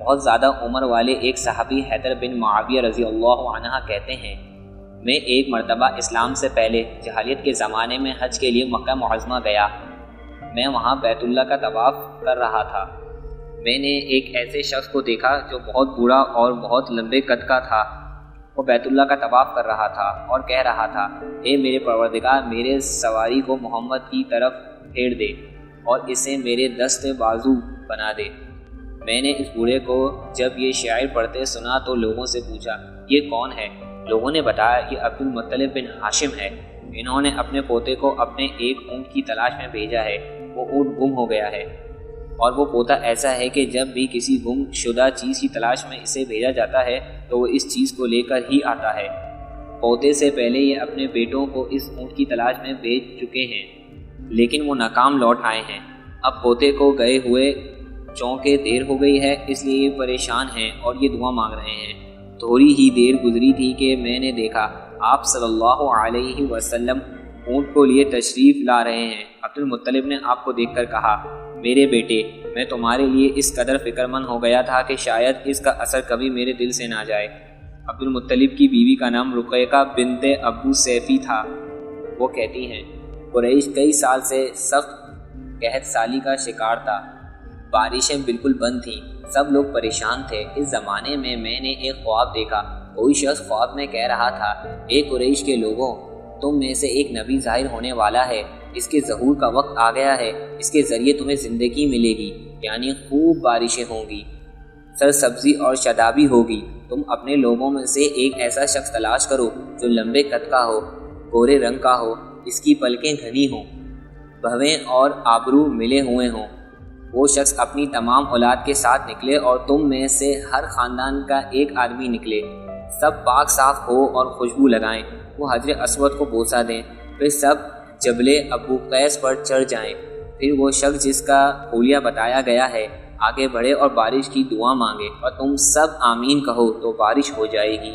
بہت زیادہ عمر والے ایک صحابی حیدر بن معاویہ رضی اللہ عنہ کہتے ہیں، میں ایک مرتبہ اسلام سے پہلے جاہلیت کے زمانے میں حج کے لیے مکہ معظمہ گیا۔ میں وہاں بیت اللہ کا طواف کر رہا تھا۔ میں نے ایک ایسے شخص کو دیکھا جو بہت بوڑھا اور بہت لمبے قد کا تھا۔ وہ بیت اللہ کا طواف کر رہا تھا اور کہہ رہا تھا، اے میرے پروردگار، میرے سواری کو محمد کی طرف پھیر دے اور اسے میرے دست بازو بنا دے۔ میں نے اس بوڑھے کو جب یہ شاعر پڑھتے سنا تو لوگوں سے پوچھا، یہ کون ہے؟ لوگوں نے بتایا کہ عبد المطلب بن ہاشم ہے۔ انہوں نے اپنے پوتے کو اپنے ایک اونٹ کی تلاش میں بھیجا ہے۔ وہ اونٹ گم ہو گیا ہے اور وہ پوتا ایسا ہے کہ جب بھی کسی گم شدہ چیز کی تلاش میں اسے بھیجا جاتا ہے تو وہ اس چیز کو لے کر ہی آتا ہے۔ پوتے سے پہلے یہ اپنے بیٹوں کو اس اونٹ کی تلاش میں بھیج چکے ہیں لیکن وہ ناکام لوٹ آئے ہیں۔ اب پوتے کو گئے ہوئے چونکہ دیر ہو گئی ہے، اس لیے یہ پریشان ہیں اور یہ دعا مانگ رہے ہیں۔ تھوڑی ہی دیر گزری تھی کہ میں نے دیکھا آپ صلی اللہ علیہ وسلم اونٹ کو لیے تشریف لا رہے ہیں۔ عبد المطلب نے آپ کو دیکھ کر کہا، میرے بیٹے، میں تمہارے لیے اس قدر فکر مند ہو گیا تھا کہ شاید اس کا اثر کبھی میرے دل سے نہ جائے۔ عبد المطلب کی بیوی کا نام رقیقہ بنت ابو سیفی تھا۔ وہ کہتی ہیں، قریش کئی سال سے سخت قحط سالی کا شکار تھا۔ بارشیں بالکل بند تھیں، سب لوگ پریشان تھے۔ اس زمانے میں نے ایک خواب دیکھا۔ کوئی شخص خواب میں کہہ رہا تھا، اے قریش کے لوگوں، تم میں سے ایک نبی ظاہر ہونے والا ہے، اس کے ظہور کا وقت آ گیا ہے، اس کے ذریعے تمہیں زندگی ملے گی، یعنی خوب بارشیں ہوں گی، سرسبزی اور شادابی ہوگی۔ تم اپنے لوگوں میں سے ایک ایسا شخص تلاش کرو جو لمبے قد کا ہو، گورے رنگ کا ہو، اس کی پلکیں گھنی ہوں، بھویں اور آبرو ملے ہوئے ہوں۔ وہ شخص اپنی تمام اولاد کے ساتھ نکلے اور تم میں سے ہر خاندان کا ایک آدمی نکلے، سب پاک صاف ہو اور خوشبو لگائیں۔ وہ حجر اسود کو بوسہ دیں، پھر سب جبل ابو قیس پر چڑھ جائیں۔ پھر وہ شخص جس کا حلیہ بتایا گیا ہے آگے بڑھے اور بارش کی دعا مانگے اور تم سب آمین کہو تو بارش ہو جائے گی۔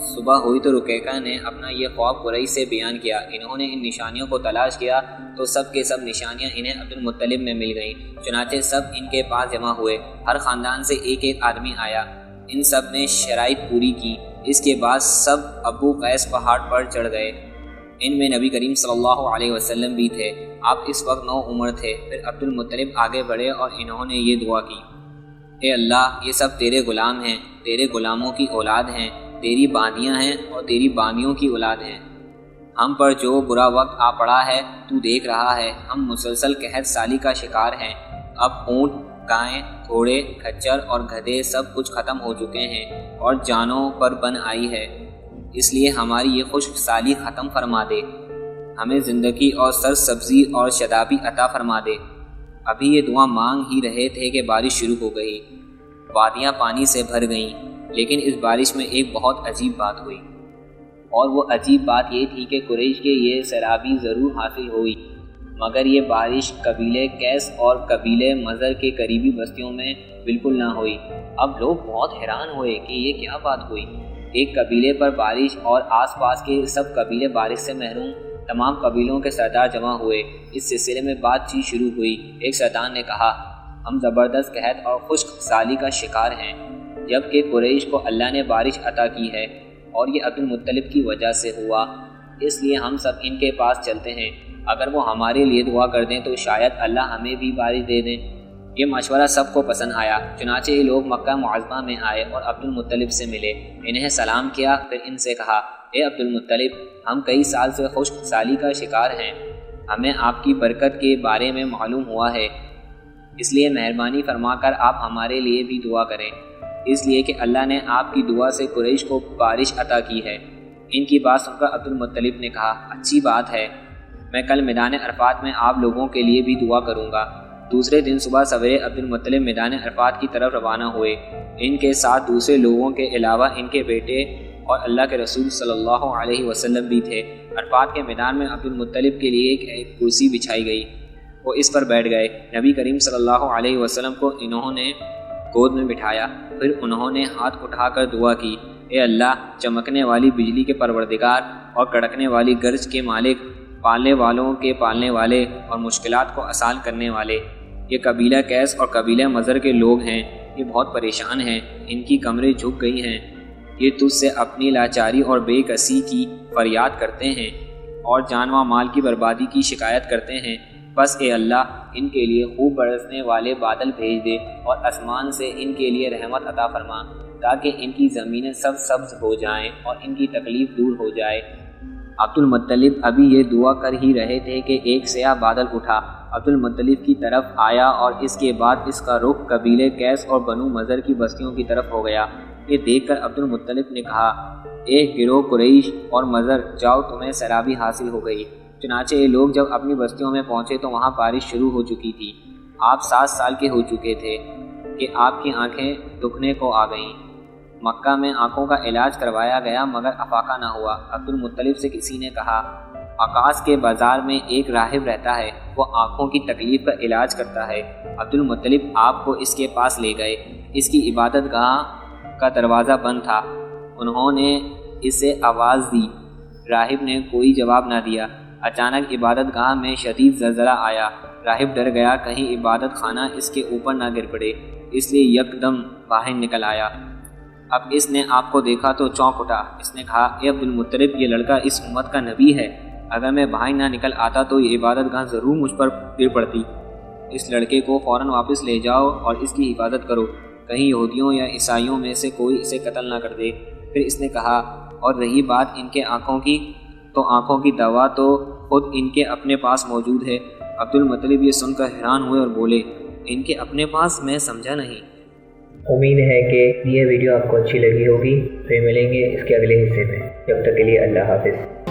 صبح ہوئی تو رقیقہ نے اپنا یہ خواب قریش سے بیان کیا۔ انہوں نے ان نشانیوں کو تلاش کیا تو سب کے سب نشانیاں انہیں عبد المطلب میں مل گئیں۔ چنانچہ سب ان کے پاس جمع ہوئے، ہر خاندان سے ایک ایک آدمی آیا۔ ان سب نے شرائط پوری کی۔ اس کے بعد سب ابو قیس پہاڑ پر چڑھ گئے۔ ان میں نبی کریم صلی اللہ علیہ وسلم بھی تھے۔ آپ اس وقت 9 عمر تھے۔ پھر عبد المطلب آگے بڑھے اور انہوں نے یہ دعا کی، اے اللہ، یہ سب تیرے غلام ہیں، تیرے غلاموں کی اولاد ہیں، تیری باندیاں ہیں اور تیری باندیوں کی اولاد ہیں۔ ہم پر جو برا وقت آ پڑا ہے تو دیکھ رہا ہے، ہم مسلسل قحط سالی کا شکار ہیں۔ اب اونٹ، گائیں، گھوڑے، کھچر اور گدھے سب کچھ ختم ہو چکے ہیں اور جانوں پر بن آئی ہے، اس لیے ہماری یہ خشک سالی ختم فرما دے، ہمیں زندگی اور سرسبزی اور شادابی عطا فرما دے۔ ابھی یہ دعا مانگ ہی رہے تھے کہ بارش شروع ہو گئی۔ وادیاں پانی سے بھر گئیں، لیکن اس بارش میں ایک بہت عجیب بات ہوئی، اور وہ عجیب بات یہ تھی کہ قریش کے یہ سیرابی ضرور حاصل ہوئی، مگر یہ بارش قبیلے کیس اور قبیلے مضر کے قریبی بستیوں میں بالکل نہ ہوئی۔ اب لوگ بہت حیران ہوئے کہ یہ کیا بات ہوئی۔ ایک قبیلے پر بارش اور آس پاس کے سب قبیلے بارش سے محروم۔ تمام قبیلوں کے سردار جمع ہوئے۔ اس سلسلے میں بات چیت شروع ہوئی۔ ایک سردار نے کہا، ہم زبردست قحط اور خشک سالی کا شکار ہیں، جبکہ قریش کو اللہ نے بارش عطا کی ہے اور یہ عبد المطلب کی وجہ سے ہوا، اس لیے ہم سب ان کے پاس چلتے ہیں۔ اگر وہ ہمارے لیے دعا کر دیں تو شاید اللہ ہمیں بھی بارش دے دیں۔ یہ مشورہ سب کو پسند آیا۔ چنانچہ یہ لوگ مکہ معظمہ میں آئے اور عبد المطلب سے ملے، انہیں سلام کیا، پھر ان سے کہا، اے عبد المطلب، ہم کئی سال سے خشک سالی کا شکار ہیں، ہمیں آپ کی برکت کے بارے میں معلوم ہوا ہے، اس لیے مہربانی فرما کر آپ ہمارے لیے بھی دعا کریں، اس لیے کہ اللہ نے آپ کی دعا سے قریش کو بارش عطا کی ہے۔ ان کی بات سن کر عبد المطلب نے کہا، اچھی بات ہے، میں کل میدان عرفات میں آپ لوگوں کے لیے بھی دعا کروں گا۔ دوسرے دن صبح سویرے عبد المطلب میدان عرفات کی طرف روانہ ہوئے۔ ان کے ساتھ دوسرے لوگوں کے علاوہ ان کے بیٹے اور اللہ کے رسول صلی اللہ علیہ وسلم بھی تھے۔ عرفات کے میدان میں عبد المطلب کے لیے ایک کرسی بچھائی گئی، وہ اس پر بیٹھ گئے۔ نبی کریم صلی اللہ علیہ وسلم کو انہوں نے گود میں بٹھایا، پھر انہوں نے ہاتھ اٹھا کر دعا کی، اے اللہ، چمکنے والی بجلی کے پروردگار اور کڑکنے والی گرج کے مالک، پالنے والوں کے پالنے والے اور مشکلات کو آسان کرنے والے، یہ قبیلہ کیس اور قبیلہ مضر کے لوگ ہیں، یہ بہت پریشان ہیں، ان کی کمریں جھک گئی ہیں، یہ تجھ سے اپنی لاچاری اور بے کسی کی فریاد کرتے ہیں اور جان و مال کی بربادی کی شکایت کرتے ہیں۔ بس اے اللہ ان کے لیے خوب برسنے والے بادل بھیج دے اور آسمان سے ان کے لیے رحمت عطا فرما تاکہ ان کی زمینیں سب سبز ہو جائیں اور ان کی تکلیف دور ہو جائے۔ عبد المطلب ابھی یہ دعا کر ہی رہے تھے کہ ایک سیاہ بادل اٹھا، عبد المطلب کی طرف آیا اور اس کے بعد اس کا رخ قبیلے قیس اور بنو مضر کی بستیوں کی طرف ہو گیا۔ یہ دیکھ کر عبد المطلب نے کہا، اے گروہ قریش اور مضر، جاؤ تمہیں سیرابی حاصل ہو گئی۔ چنانچہ یہ لوگ جب اپنی بستیوں میں پہنچے تو وہاں بارش شروع ہو چکی تھی۔ آپ 7 سال کے ہو چکے تھے کہ آپ کی آنکھیں دکھنے کو آ گئیں۔ مکہ میں آنکھوں کا علاج کروایا گیا مگر افاقہ نہ ہوا۔ عبد المطلب سے کسی نے کہا، عکاظ کے بازار میں ایک راہب رہتا ہے، وہ آنکھوں کی تکلیف کا علاج کرتا ہے۔ عبد المطلب آپ کو اس کے پاس لے گئے۔ اس کی عبادت گاہ کا دروازہ بند تھا۔ انہوں نے اسے آواز دی، راہب نے کوئی جواب نہ دیا۔ اچانک عبادت گاہ میں شدید زلزلہ آیا۔ راہب ڈر گیا کہیں عبادت خانہ اس کے اوپر نہ گر پڑے، اس لیے یکدم باہر نکل آیا۔ اب اس نے آپ کو دیکھا تو چونک اٹھا۔ اس نے کہا، اے عبد المطلب، یہ لڑکا اس امت کا نبی ہے، اگر میں باہر نہ نکل آتا تو یہ عبادت گاہ ضرور مجھ پر گر پڑتی۔ اس لڑکے کو فوراً واپس لے جاؤ اور اس کی حفاظت کرو، کہیں یہودیوں یا عیسائیوں میں سے کوئی اسے قتل نہ کر دے۔ پھر اس نے کہا، اور رہی بات ان کے آنکھوں کی، تو آنکھوں کی دوا تو خود ان کے اپنے پاس موجود ہے۔ عبد المطلب یہ سن کر حیران ہوئے اور بولے، ان کے اپنے پاس؟ میں سمجھا نہیں۔ امید ہے کہ یہ ویڈیو آپ کو اچھی لگی ہوگی۔ پھر ملیں گے اس کے اگلے حصے میں، جب تک کے لیے اللہ حافظ۔